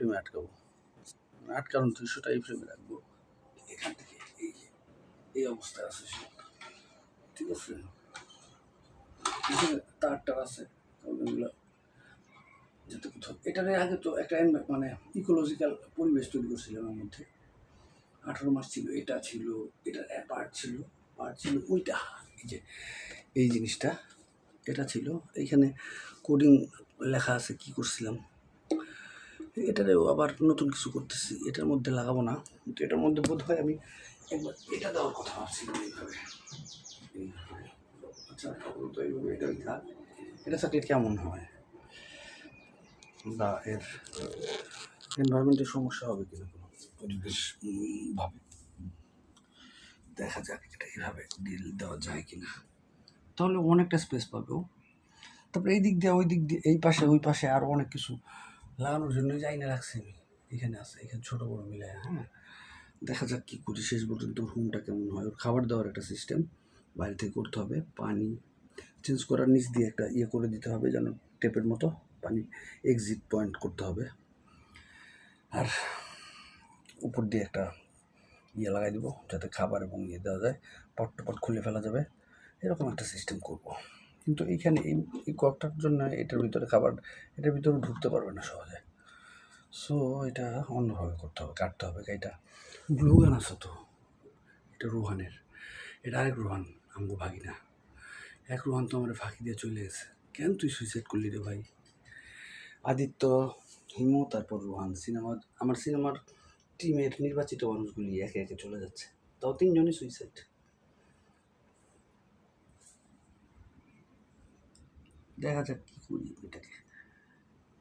ফ্রেমে আটকাবো, আটকানো দৃশ্যটা এই ফ্রেমে রাখবো। এখান থেকে এই যে এই অবস্থায় আছে সে, ঠিক আছে। এখানে তারটা আছে, এগুলো যাতে কোথাও এটার আগে তো একটা মানে ইকোলজিক্যাল পরিবেশ তৈরি করছিলাম আমার মধ্যে। 18 মাস ছিল, এটা ছিল, এটার পার্ট ছিল ওইটা, এই যে এই জিনিসটা এটা ছিল। এইখানে কোডিং লেখা আছে কি করছিলাম, এটারেও আবার নতুন কিছু করতেছি। এটার মধ্যে লাগাবো না, কিন্তু এটার মধ্যে বোধ হয় আমি একবার এটা দেওয়ার কথা ভাবছিলাম এইভাবে। আচ্ছা তো এইভাবে এটাই থাক, এটা থাকলে কেমন হয় বা এর এনভায়রনমেন্টের সমস্যা হবে কিনা, কোনো পরিবেশ ভাবে দেখা যাক এটা এইভাবে ডিল দেওয়া যায় কিনা, তাহলে অনেকটা স্পেস পাবেও। তারপরে এই দিক দিয়ে ওই দিক দিয়ে এই পাশে ওই পাশে আরও অনেক কিছু লাগানোর জন্য যাই রাখছি আমি, এখানে আছে, এখানে ছোটো বড়ো মিলে। হ্যাঁ, দেখা যাক কী করি শেষ পর্যন্ত রুমটা কেমন হয়। ওর খাবার দেওয়ার একটা সিস্টেম বাইরে থেকে করতে হবে, পানি চেঞ্জ করার নিচ দিয়ে একটা ইয়ে করে দিতে হবে যেন টেপের মতো পানি এক্সিট পয়েন্ট করতে হবে, আর উপর দিয়ে একটা ইয়ে লাগাই দেবো যাতে খাবার এবং ইয়ে দেওয়া যায়, পট টপট খুলে ফেলা যাবে, এরকম একটা সিস্টেম করব। কিন্তু এইখানে এই ককটার জন্য এটার ভিতরে খাবার এটার ভিতরে ঢুকতে পারবে না সহজে, সো এটা অন্যভাবে করতে হবে, কাটতে হবে। এটা ব্লু গান আছে তো, এটা রোহানের, এটা আরেক রোহান, আমগো ভাগি না। এক রোহান তো আমার ফাঁকি দিয়ে চলে গেছে। কেন তুই সুইসাইড করলি রে ভাই? আদিত্য, হিমু, তারপর রোহান। আমার সিনেমার টিমের নির্বাচিত মানুষগুলি একে একে চলে যাচ্ছে, তাও 3 জনই সুইসাইড। দেখা যাক কী করি এটাকে।